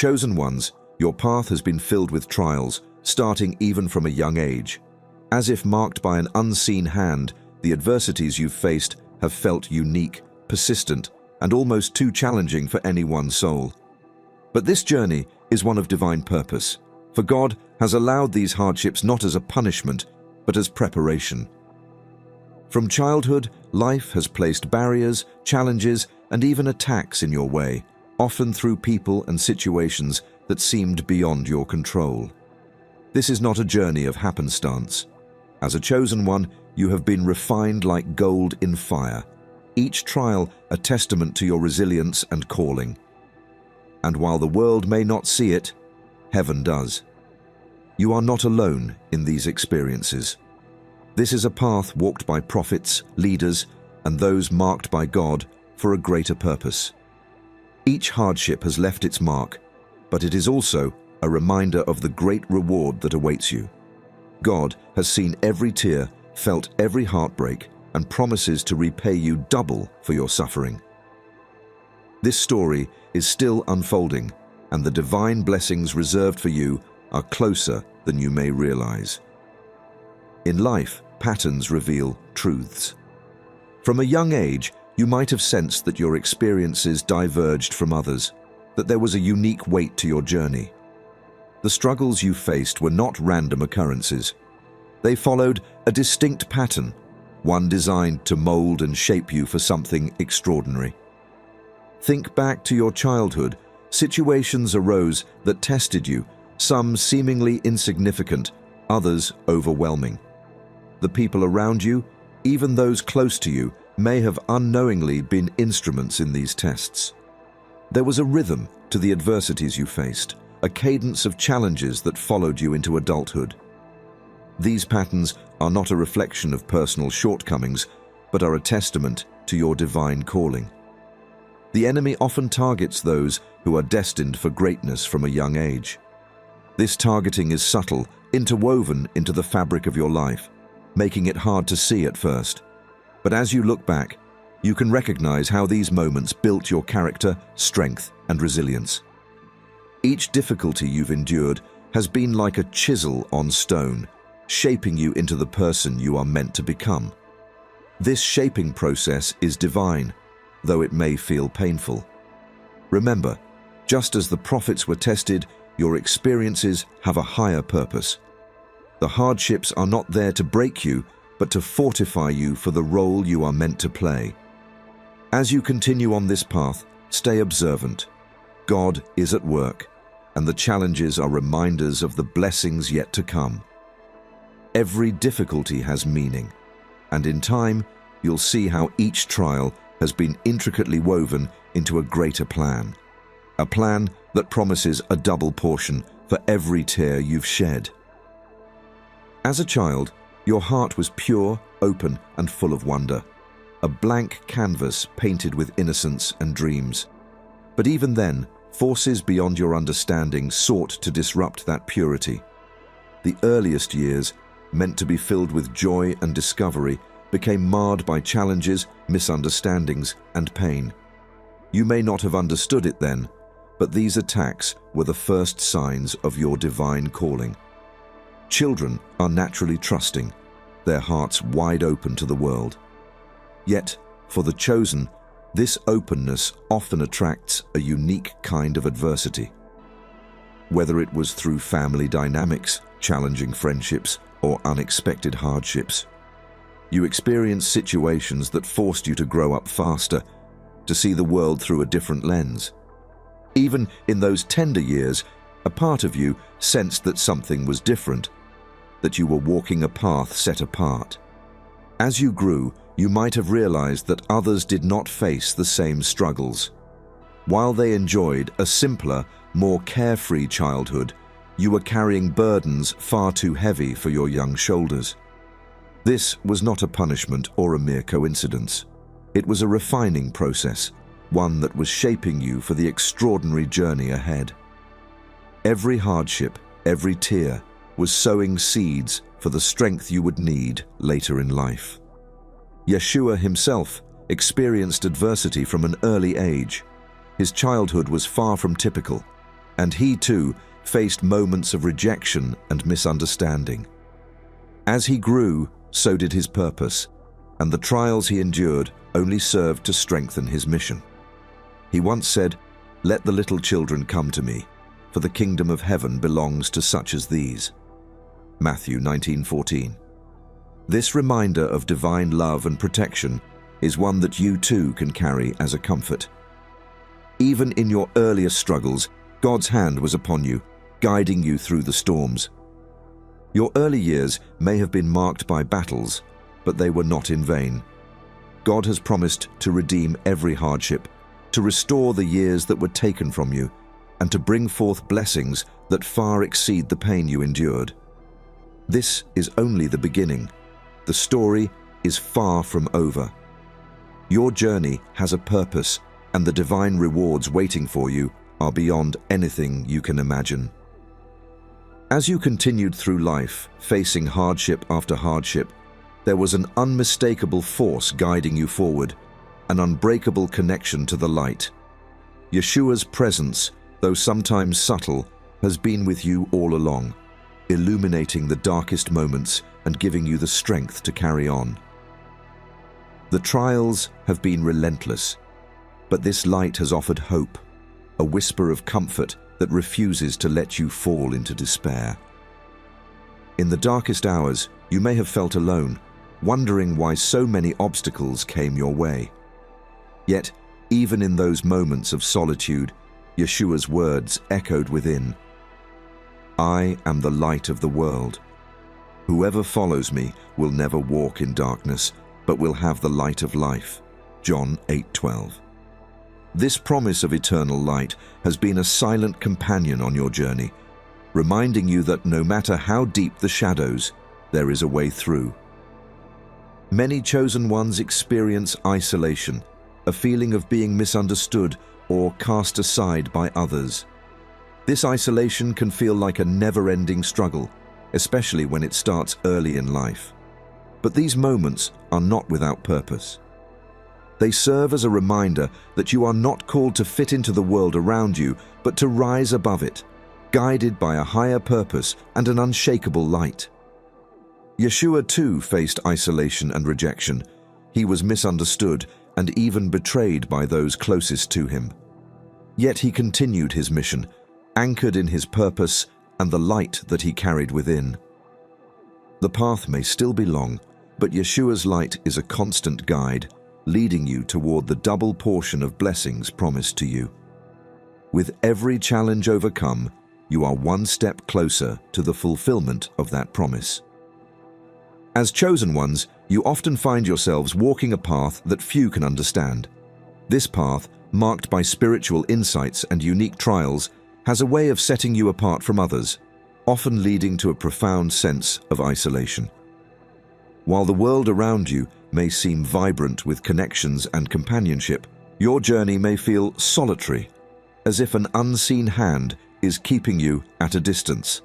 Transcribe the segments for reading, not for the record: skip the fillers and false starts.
Chosen ones, your path has been filled with trials, starting even from a young age. As if marked by an unseen hand, the adversities you've faced have felt unique, persistent, and almost too challenging for any one soul. But this journey is one of divine purpose, for God has allowed these hardships not as a punishment, but as preparation. From childhood, life has placed barriers, challenges, and even attacks in your way, often through people and situations that seemed beyond your control. This is not a journey of happenstance. As a chosen one, you have been refined like gold in fire, each trial a testament to your resilience and calling. And while the world may not see it, heaven does. You are not alone in these experiences. This is a path walked by prophets, leaders, and those marked by God for a greater purpose. Each hardship has left its mark, but it is also a reminder of the great reward that awaits you. God has seen every tear, felt every heartbreak, and promises to repay you double for your suffering. This story is still unfolding, and the divine blessings reserved for you are closer than you may realize. In life, patterns reveal truths. From a young age, you might have sensed that your experiences diverged from others, that there was a unique weight to your journey. The struggles you faced were not random occurrences. They followed a distinct pattern, one designed to mold and shape you for something extraordinary. Think back to your childhood. Situations arose that tested you, some seemingly insignificant, others overwhelming. The people around you, even those close to you, may have unknowingly been instruments in these tests. There was a rhythm to the adversities you faced, a cadence of challenges that followed you into adulthood. These patterns are not a reflection of personal shortcomings, but are a testament to your divine calling. The enemy often targets those who are destined for greatness from a young age. This targeting is subtle, interwoven into the fabric of your life, making it hard to see at first. But as you look back, you can recognize how these moments built your character, strength, and resilience. Each difficulty you've endured has been like a chisel on stone, shaping you into the person you are meant to become. This shaping process is divine, though it may feel painful. Remember, just as the prophets were tested, your experiences have a higher purpose. The hardships are not there to break you, but to fortify you for the role you are meant to play. As you continue on this path, stay observant. God is at work, and the challenges are reminders of the blessings yet to come. Every difficulty has meaning, and in time, you'll see how each trial has been intricately woven into a greater plan. A plan that promises a double portion for every tear you've shed. As a child, your heart was pure, open, and full of wonder, a blank canvas painted with innocence and dreams. But even then, forces beyond your understanding sought to disrupt that purity. The earliest years, meant to be filled with joy and discovery, became marred by challenges, misunderstandings, and pain. You may not have understood it then, but these attacks were the first signs of your divine calling. Children are naturally trusting, their hearts wide open to the world. Yet, for the chosen, this openness often attracts a unique kind of adversity. Whether it was through family dynamics, challenging friendships, or unexpected hardships, you experienced situations that forced you to grow up faster, to see the world through a different lens. Even in those tender years, a part of you sensed that something was different, that you were walking a path set apart. As you grew, you might have realized that others did not face the same struggles. While they enjoyed a simpler, more carefree childhood, you were carrying burdens far too heavy for your young shoulders. This was not a punishment or a mere coincidence. It was a refining process, one that was shaping you for the extraordinary journey ahead. Every hardship, every tear, was sowing seeds for the strength you would need later in life. Yeshua himself experienced adversity from an early age. His childhood was far from typical, and he too faced moments of rejection and misunderstanding. As he grew, so did his purpose, and the trials he endured only served to strengthen his mission. He once said, "Let the little children come to me, for the kingdom of heaven belongs to such as these." Matthew 19:14. This reminder of divine love and protection is one that you too can carry as a comfort. Even in your earliest struggles, God's hand was upon you, guiding you through the storms. Your early years may have been marked by battles, but they were not in vain. God has promised to redeem every hardship, to restore the years that were taken from you, and to bring forth blessings that far exceed the pain you endured. This is only the beginning. The story is far from over. Your journey has a purpose, and the divine rewards waiting for you are beyond anything you can imagine. As you continued through life, facing hardship after hardship, there was an unmistakable force guiding you forward, an unbreakable connection to the light. Yeshua's presence, though sometimes subtle, has been with you all along, illuminating the darkest moments and giving you the strength to carry on. The trials have been relentless, but this light has offered hope, a whisper of comfort that refuses to let you fall into despair. In the darkest hours, you may have felt alone, wondering why so many obstacles came your way. Yet, even in those moments of solitude, Yeshua's words echoed within. "I am the light of the world. Whoever follows me will never walk in darkness, but will have the light of life." John 8:12. This promise of eternal light has been a silent companion on your journey, reminding you that no matter how deep the shadows, there is a way through. Many chosen ones experience isolation, a feeling of being misunderstood or cast aside by others. This isolation can feel like a never-ending struggle, especially when it starts early in life. But these moments are not without purpose. They serve as a reminder that you are not called to fit into the world around you, but to rise above it, guided by a higher purpose and an unshakable light. Yeshua too faced isolation and rejection. He was misunderstood and even betrayed by those closest to him. Yet he continued his mission, anchored in his purpose and the light that he carried within. The path may still be long, but Yeshua's light is a constant guide, leading you toward the double portion of blessings promised to you. With every challenge overcome, you are one step closer to the fulfillment of that promise. As chosen ones, you often find yourselves walking a path that few can understand. This path, marked by spiritual insights and unique trials, has a way of setting you apart from others, often leading to a profound sense of isolation. While the world around you may seem vibrant with connections and companionship, your journey may feel solitary, as if an unseen hand is keeping you at a distance.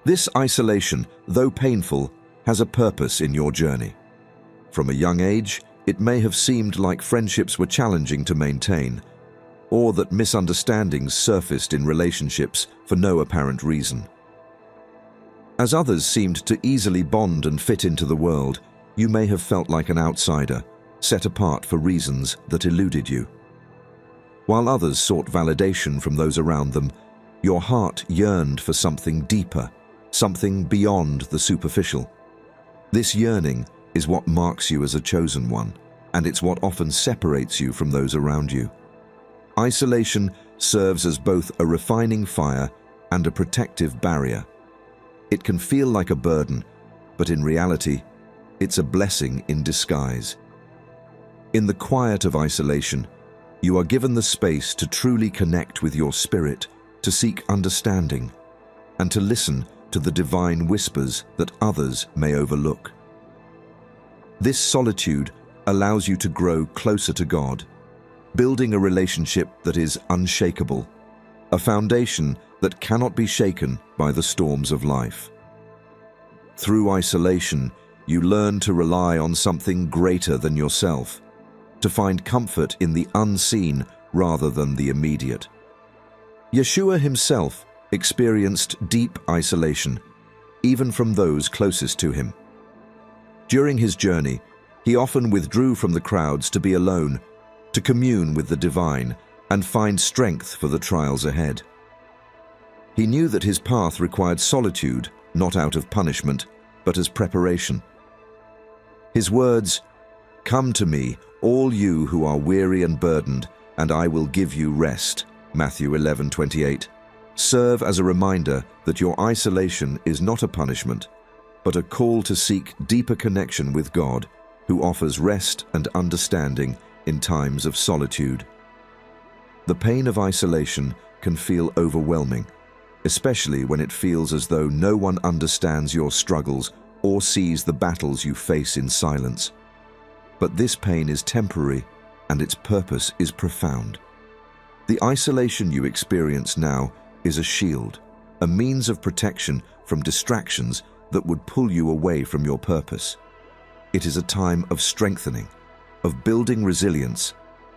This isolation, though painful, has a purpose in your journey. From a young age, it may have seemed like friendships were challenging to maintain, or that misunderstandings surfaced in relationships for no apparent reason. As others seemed to easily bond and fit into the world, you may have felt like an outsider, set apart for reasons that eluded you. While others sought validation from those around them, your heart yearned for something deeper, something beyond the superficial. This yearning is what marks you as a chosen one, and it's what often separates you from those around you. Isolation serves as both a refining fire and a protective barrier. It can feel like a burden, but in reality, it's a blessing in disguise. In the quiet of isolation, you are given the space to truly connect with your spirit, to seek understanding, and to listen to the divine whispers that others may overlook. This solitude allows you to grow closer to God, building a relationship that is unshakable, a foundation that cannot be shaken by the storms of life. Through isolation, you learn to rely on something greater than yourself, to find comfort in the unseen rather than the immediate. Yeshua himself experienced deep isolation, even from those closest to him. During his journey, he often withdrew from the crowds to be alone, to commune with the divine and find strength for the trials ahead. He knew that his path required solitude, not out of punishment, but as preparation. His words, "Come to me, all you who are weary and burdened, and I will give you rest," Matthew 11:28, serve as a reminder that your isolation is not a punishment, but a call to seek deeper connection with God, who offers rest and understanding in times of solitude. The pain of isolation can feel overwhelming, especially when it feels as though no one understands your struggles or sees the battles you face in silence. But this pain is temporary, and its purpose is profound. The isolation you experience now is a shield, a means of protection from distractions that would pull you away from your purpose. It is a time of strengthening, of building resilience,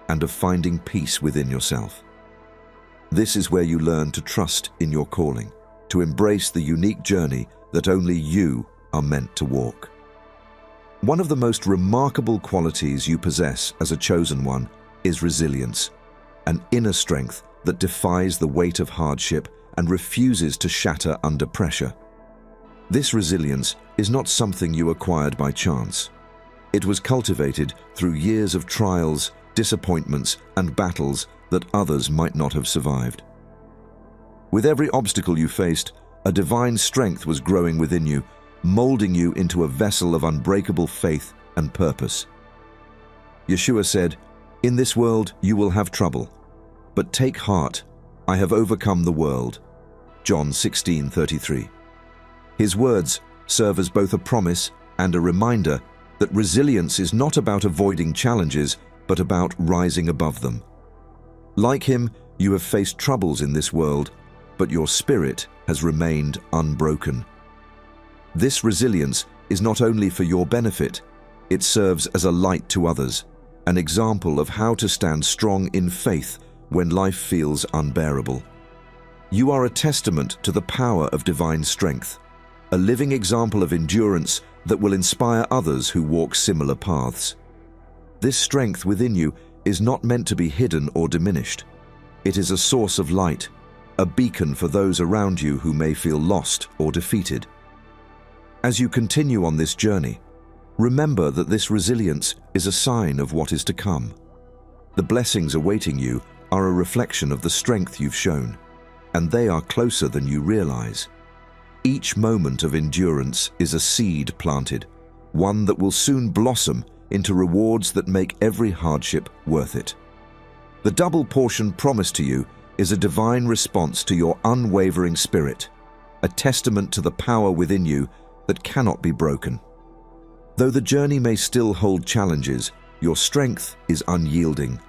and of finding peace within yourself. This is where you learn to trust in your calling, to embrace the unique journey that only you are meant to walk. One of the most remarkable qualities you possess as a chosen one is resilience, an inner strength that defies the weight of hardship and refuses to shatter under pressure. This resilience is not something you acquired by chance. It was cultivated through years of trials, disappointments, and battles that others might not have survived. With every obstacle you faced, a divine strength was growing within you, molding you into a vessel of unbreakable faith and purpose. Yeshua said, "In this world you will have trouble, but take heart, I have overcome the world." John 16:33. His words serve as both a promise and a reminder that resilience is not about avoiding challenges, but about rising above them. Like him, you have faced troubles in this world, but your spirit has remained unbroken. This resilience is not only for your benefit, it serves as a light to others, an example of how to stand strong in faith when life feels unbearable. You are a testament to the power of divine strength, a living example of endurance that will inspire others who walk similar paths. This strength within you is not meant to be hidden or diminished. It is a source of light, a beacon for those around you who may feel lost or defeated. As you continue on this journey, remember that this resilience is a sign of what is to come. The blessings awaiting you are a reflection of the strength you've shown, and they are closer than you realize. Each moment of endurance is a seed planted, one that will soon blossom into rewards that make every hardship worth it. The double portion promised to you is a divine response to your unwavering spirit, a testament to the power within you that cannot be broken. Though the journey may still hold challenges, your strength is unyielding.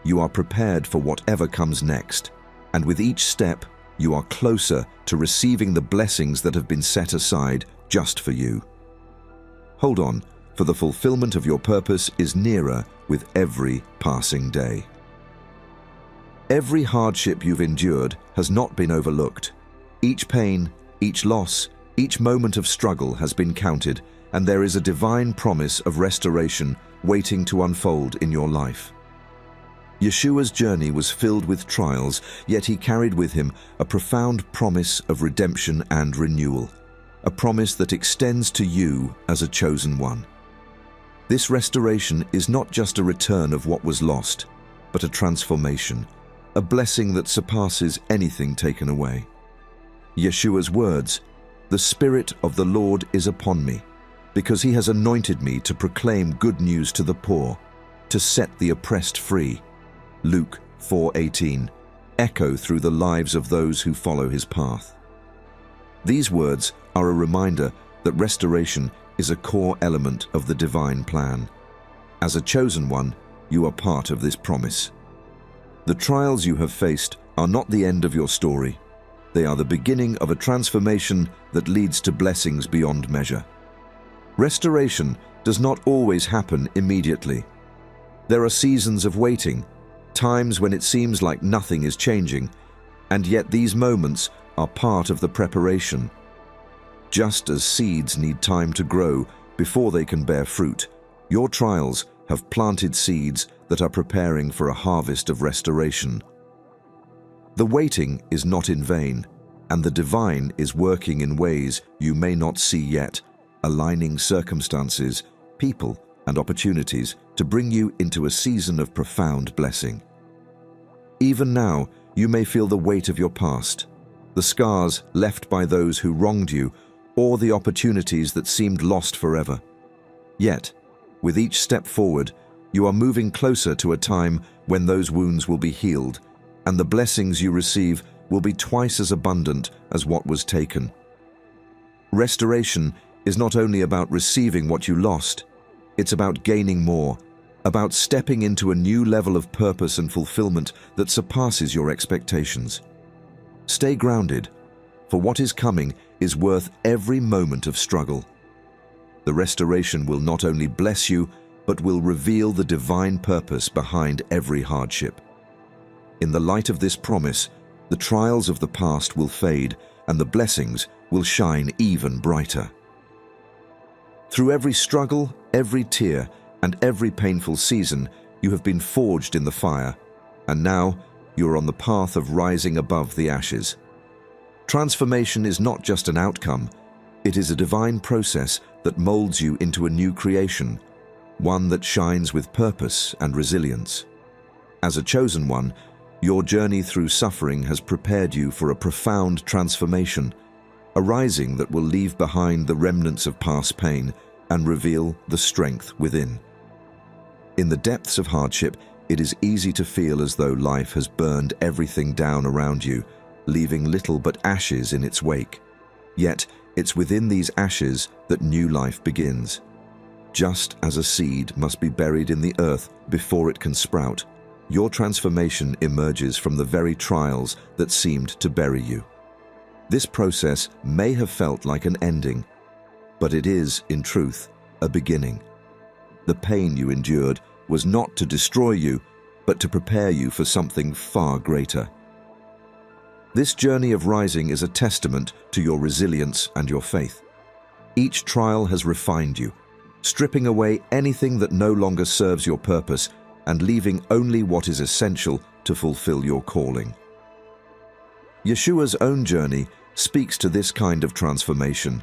You are prepared for whatever comes next, and with each step, you are closer to receiving the blessings that have been set aside just for you. Hold on, for the fulfillment of your purpose is nearer with every passing day. Every hardship you've endured has not been overlooked. Each pain, each loss, each moment of struggle has been counted, and there is a divine promise of restoration waiting to unfold in your life. Yeshua's journey was filled with trials, yet he carried with him a profound promise of redemption and renewal, a promise that extends to you as a chosen one. This restoration is not just a return of what was lost, but a transformation, a blessing that surpasses anything taken away. Yeshua's words, "The Spirit of the Lord is upon me, because he has anointed me to proclaim good news to the poor, to set the oppressed free." Luke 4:18, echo through the lives of those who follow his path. These words are a reminder that restoration is a core element of the divine plan. As a chosen one, you are part of this promise. The trials you have faced are not the end of your story. They are the beginning of a transformation that leads to blessings beyond measure. Restoration does not always happen immediately. There are seasons of waiting, times when it seems like nothing is changing, And yet these moments are part of the preparation. Just as seeds need time to grow before they can bear fruit, your trials have planted seeds that are preparing for a harvest of restoration. The waiting is not in vain, and the divine is working in ways you may not see yet, aligning circumstances, people, and opportunities to bring you into a season of profound blessing. Even now, you may feel the weight of your past, the scars left by those who wronged you, or the opportunities that seemed lost forever. Yet, with each step forward, you are moving closer to a time when those wounds will be healed, and the blessings you receive will be twice as abundant as what was taken. Restoration is not only about receiving what you lost, it's about gaining more, about stepping into a new level of purpose and fulfillment that surpasses your expectations. Stay grounded, for what is coming is worth every moment of struggle. The restoration will not only bless you, but will reveal the divine purpose behind every hardship. In the light of this promise, the trials of the past will fade and the blessings will shine even brighter. Through every struggle, every tear, and every painful season, you have been forged in the fire, and now you are on the path of rising above the ashes. Transformation is not just an outcome, it is a divine process that molds you into a new creation, one that shines with purpose and resilience. As a chosen one, your journey through suffering has prepared you for a profound transformation, a rising that will leave behind the remnants of past pain and reveal the strength within. In the depths of hardship, it is easy to feel as though life has burned everything down around you, leaving little but ashes in its wake. Yet, it's within these ashes that new life begins. Just as a seed must be buried in the earth before it can sprout, your transformation emerges from the very trials that seemed to bury you. This process may have felt like an ending, but it is, in truth, a beginning. The pain you endured was not to destroy you, but to prepare you for something far greater. This journey of rising is a testament to your resilience and your faith. Each trial has refined you, stripping away anything that no longer serves your purpose and leaving only what is essential to fulfill your calling. Yeshua's own journey speaks to this kind of transformation.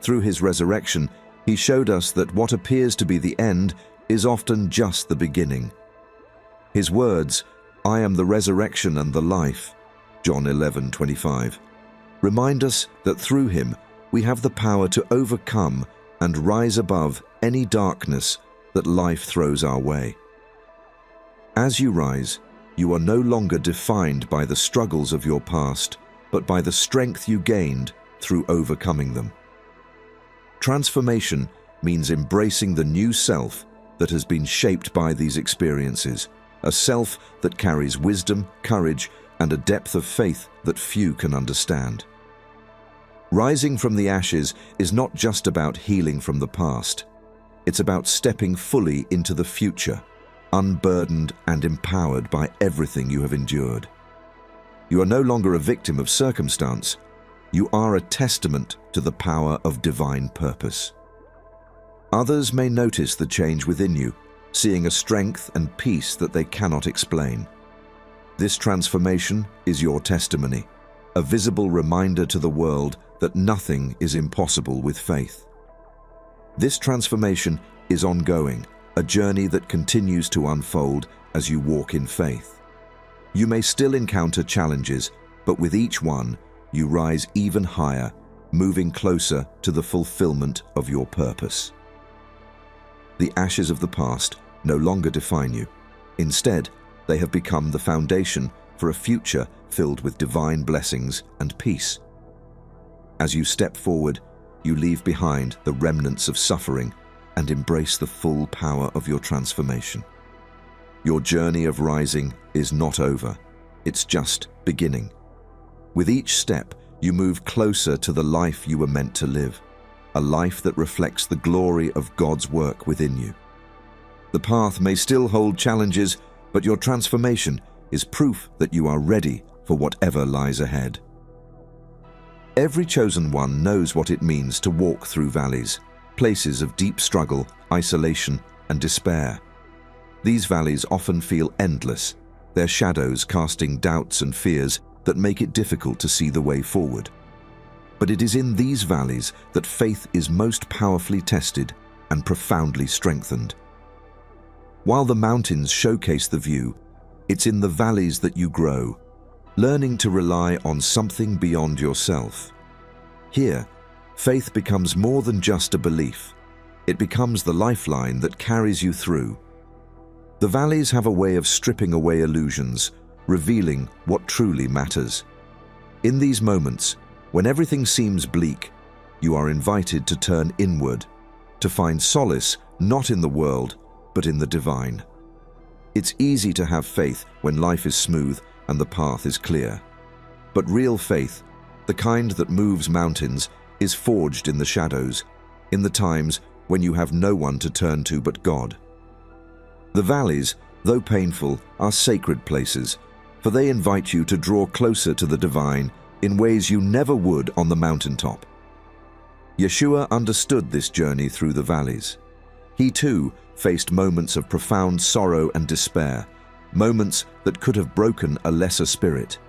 Through his resurrection, he showed us that what appears to be the end is often just the beginning. His words, "I am the resurrection and the life," John 11:25, remind us that through him we have the power to overcome and rise above any darkness that life throws our way. As you rise, you are no longer defined by the struggles of your past, but by the strength you gained through overcoming them. Transformation means embracing the new self that has been shaped by these experiences, a self that carries wisdom, courage, and a depth of faith that few can understand. Rising from the ashes is not just about healing from the past. It's about stepping fully into the future, unburdened and empowered by everything you have endured. You are no longer a victim of circumstance. You are a testament to the power of divine purpose. Others may notice the change within you, seeing a strength and peace that they cannot explain. This transformation is your testimony, a visible reminder to the world that nothing is impossible with faith. This transformation is ongoing, a journey that continues to unfold as you walk in faith. You may still encounter challenges, but with each one, you rise even higher, moving closer to the fulfillment of your purpose. The ashes of the past no longer define you. Instead, they have become the foundation for a future filled with divine blessings and peace. As you step forward, you leave behind the remnants of suffering and embrace the full power of your transformation. Your journey of rising is not over, it's just beginning. With each step, you move closer to the life you were meant to live, a life that reflects the glory of God's work within you. The path may still hold challenges, but your transformation is proof that you are ready for for whatever lies ahead. Every chosen one knows what it means to walk through valleys, places of deep struggle, isolation, and despair. These valleys often feel endless, their shadows casting doubts and fears that make it difficult to see the way forward. But it is in these valleys that faith is most powerfully tested and profoundly strengthened. While the mountains showcase the view, it's in the valleys that you grow, learning to rely on something beyond yourself. Here, faith becomes more than just a belief. It becomes the lifeline that carries you through. The valleys have a way of stripping away illusions, revealing what truly matters. In these moments, when everything seems bleak, you are invited to turn inward, to find solace not in the world, but in the divine. It's easy to have faith when life is smooth and the path is clear. But real faith, the kind that moves mountains, is forged in the shadows, in the times when you have no one to turn to but God. The valleys, though painful, are sacred places, for they invite you to draw closer to the divine in ways you never would on the mountaintop. Yeshua understood this journey through the valleys. He too faced moments of profound sorrow and despair, moments that could have broken a lesser spirit.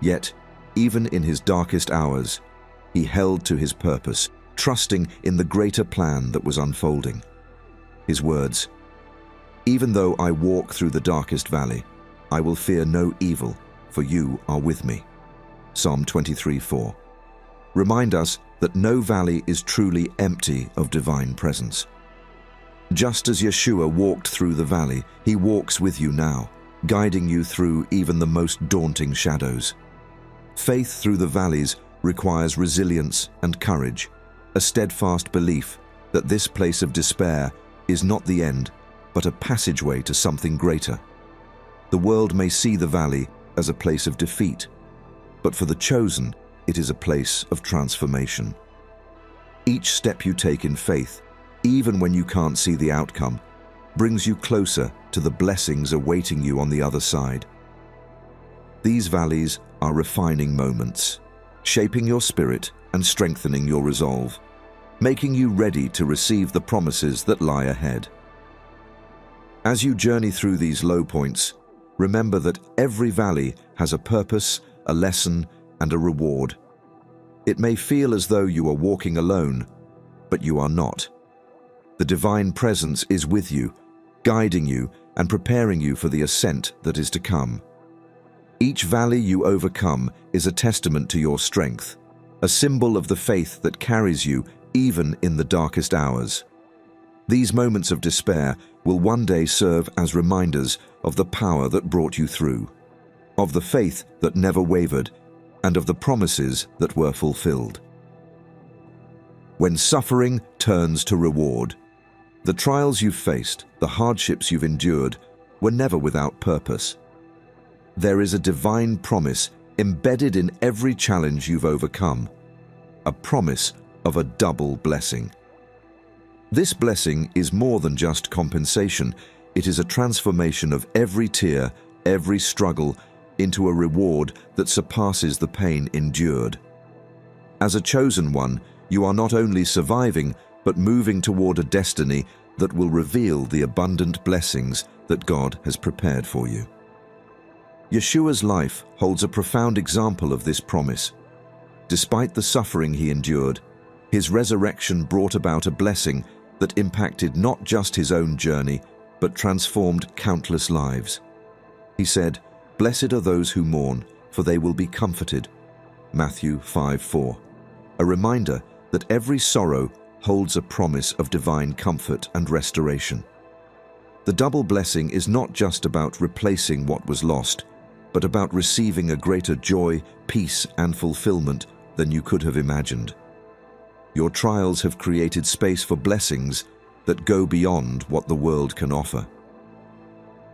Yet, even in his darkest hours, he held to his purpose, trusting in the greater plan that was unfolding. His words, "Even though I walk through the darkest valley, I will fear no evil, for you are with me." Psalm 23:4. Remind us that no valley is truly empty of divine presence. Just as Yeshua walked through the valley, he walks with you now, guiding you through even the most daunting shadows. Faith through the valleys requires resilience and courage, a steadfast belief that this place of despair is not the end, but a passageway to something greater. The world may see the valley as a place of defeat, but for the chosen, it is a place of transformation. Each step you take in faith, even when you can't see the outcome, brings you closer to the blessings awaiting you on the other side. These valleys are refining moments, shaping your spirit and strengthening your resolve, making you ready to receive the promises that lie ahead. As you journey through these low points, remember that every valley has a purpose, a lesson, and a reward. It may feel as though you are walking alone, but you are not. The divine presence is with you, guiding you and preparing you for the ascent that is to come. Each valley you overcome is a testament to your strength, a symbol of the faith that carries you even in the darkest hours. These moments of despair will one day serve as reminders of the power that brought you through, of the faith that never wavered, and of the promises that were fulfilled. When suffering turns to reward, the trials you've faced, the hardships you've endured, were never without purpose. There is a divine promise embedded in every challenge you've overcome, a promise of a double blessing. This blessing is more than just compensation. It is a transformation of every tear, every struggle, into a reward that surpasses the pain endured. As a chosen one, you are not only surviving, but moving toward a destiny that will reveal the abundant blessings that God has prepared for you. Yeshua's life holds a profound example of this promise. Despite the suffering he endured, his resurrection brought about a blessing that impacted not just his own journey, but transformed countless lives. He said, "Blessed are those who mourn, for they will be comforted." Matthew 5:4. A reminder that every sorrow holds a promise of divine comfort and restoration. The double blessing is not just about replacing what was lost, but about receiving a greater joy, peace, and fulfillment than you could have imagined. Your trials have created space for blessings that go beyond what the world can offer.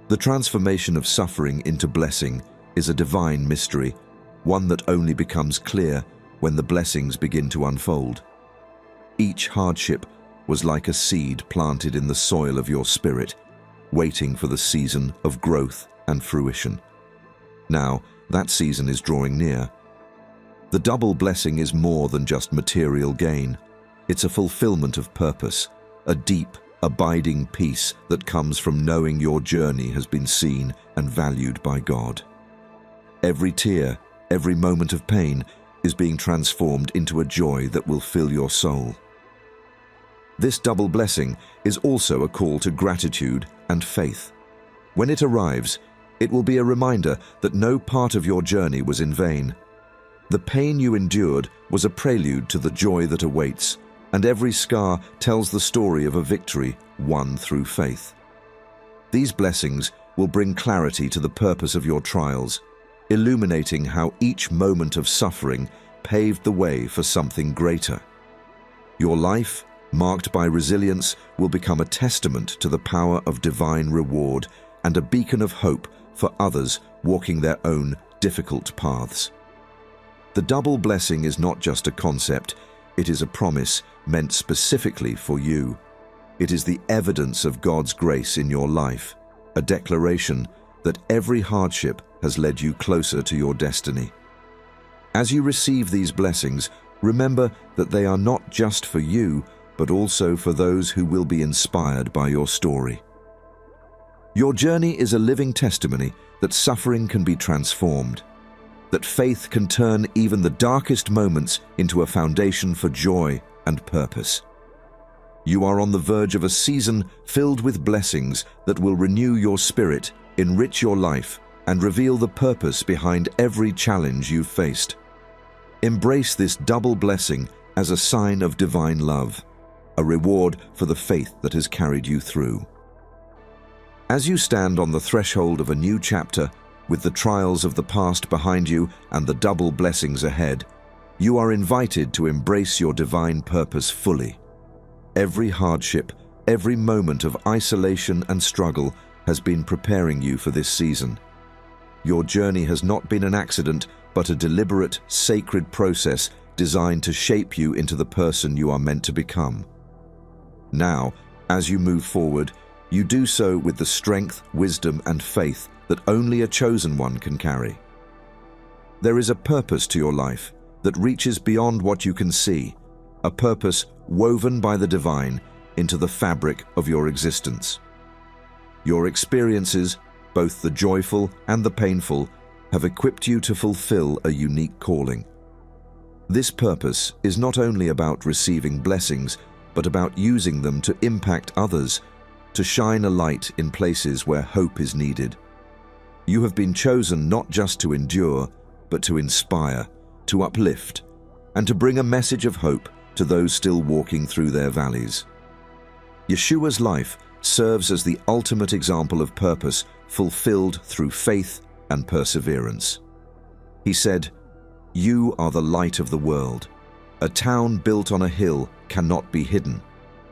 The transformation of suffering into blessing is a divine mystery, one that only becomes clear when the blessings begin to unfold. Each hardship was like a seed planted in the soil of your spirit, waiting for the season of growth and fruition. Now, that season is drawing near. The double blessing is more than just material gain. It's a fulfillment of purpose, a deep, abiding peace that comes from knowing your journey has been seen and valued by God. Every tear, every moment of pain is being transformed into a joy that will fill your soul. This double blessing is also a call to gratitude and faith. When it arrives, it will be a reminder that no part of your journey was in vain. The pain you endured was a prelude to the joy that awaits, and every scar tells the story of a victory won through faith. These blessings will bring clarity to the purpose of your trials, illuminating how each moment of suffering paved the way for something greater. Your life, marked by resilience, will become a testament to the power of divine reward and a beacon of hope for others walking their own difficult paths. The double blessing is not just a concept, it is a promise meant specifically for you. It is the evidence of God's grace in your life, a declaration that every hardship has led you closer to your destiny. As you receive these blessings, remember that they are not just for you, but also for those who will be inspired by your story. Your journey is a living testimony that suffering can be transformed, that faith can turn even the darkest moments into a foundation for joy and purpose. You are on the verge of a season filled with blessings that will renew your spirit, enrich your life, and reveal the purpose behind every challenge you've faced. Embrace this double blessing as a sign of divine love, a reward for the faith that has carried you through. As you stand on the threshold of a new chapter, with the trials of the past behind you and the double blessings ahead, you are invited to embrace your divine purpose fully. Every hardship, every moment of isolation and struggle has been preparing you for this season. Your journey has not been an accident, but a deliberate, sacred process designed to shape you into the person you are meant to become. Now, as you move forward, you do so with the strength, wisdom, and faith that only a chosen one can carry. There is a purpose to your life that reaches beyond what you can see, a purpose woven by the divine into the fabric of your existence. Your experiences, both the joyful and the painful, have equipped you to fulfill a unique calling. This purpose is not only about receiving blessings, but about using them to impact others, to shine a light in places where hope is needed. You have been chosen not just to endure, but to inspire, to uplift, and to bring a message of hope to those still walking through their valleys. Yeshua's life serves as the ultimate example of purpose fulfilled through faith and perseverance. He said, "You are the light of the world. A town built on a hill cannot be hidden."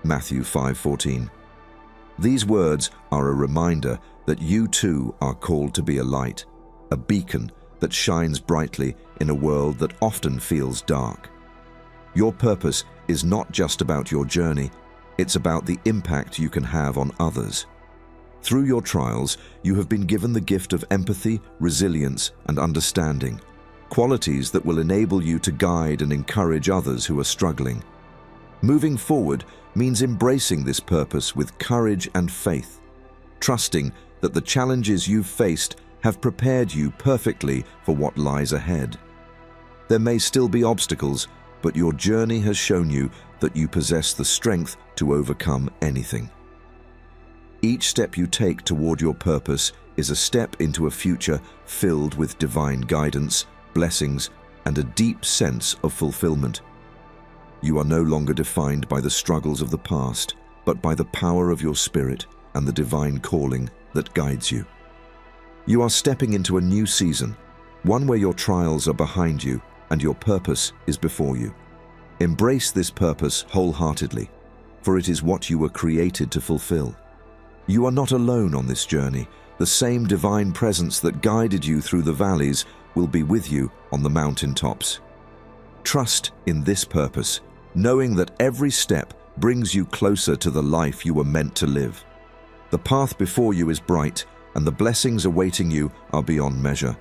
Matthew 5:14. These words are a reminder that you too are called to be a light, a beacon that shines brightly in a world that often feels dark. Your purpose is not just about your journey, it's about the impact you can have on others. Through your trials, you have been given the gift of empathy, resilience, and understanding, qualities that will enable you to guide and encourage others who are struggling. Moving forward means embracing this purpose with courage and faith, trusting that the challenges you've faced have prepared you perfectly for what lies ahead. There may still be obstacles, but your journey has shown you that you possess the strength to overcome anything. Each step you take toward your purpose is a step into a future filled with divine guidance, blessings, and a deep sense of fulfillment. You are no longer defined by the struggles of the past, but by the power of your spirit and the divine calling that guides you. You are stepping into a new season, one where your trials are behind you and your purpose is before you. Embrace this purpose wholeheartedly, for it is what you were created to fulfill. You are not alone on this journey. The same divine presence that guided you through the valleys will be with you on the mountaintops. Trust in this purpose, knowing that every step brings you closer to the life you were meant to live. The path before you is bright, and the blessings awaiting you are beyond measure.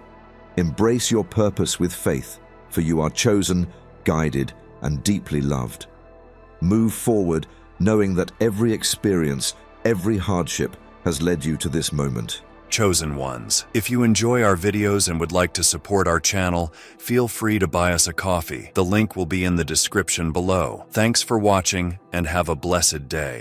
Embrace your purpose with faith, for you are chosen, guided, and deeply loved. Move forward, knowing that every experience, every hardship has led you to this moment. Chosen ones, if you enjoy our videos and would like to support our channel, feel free to buy us a coffee. The link will be in the description below. Thanks for watching and have a blessed day.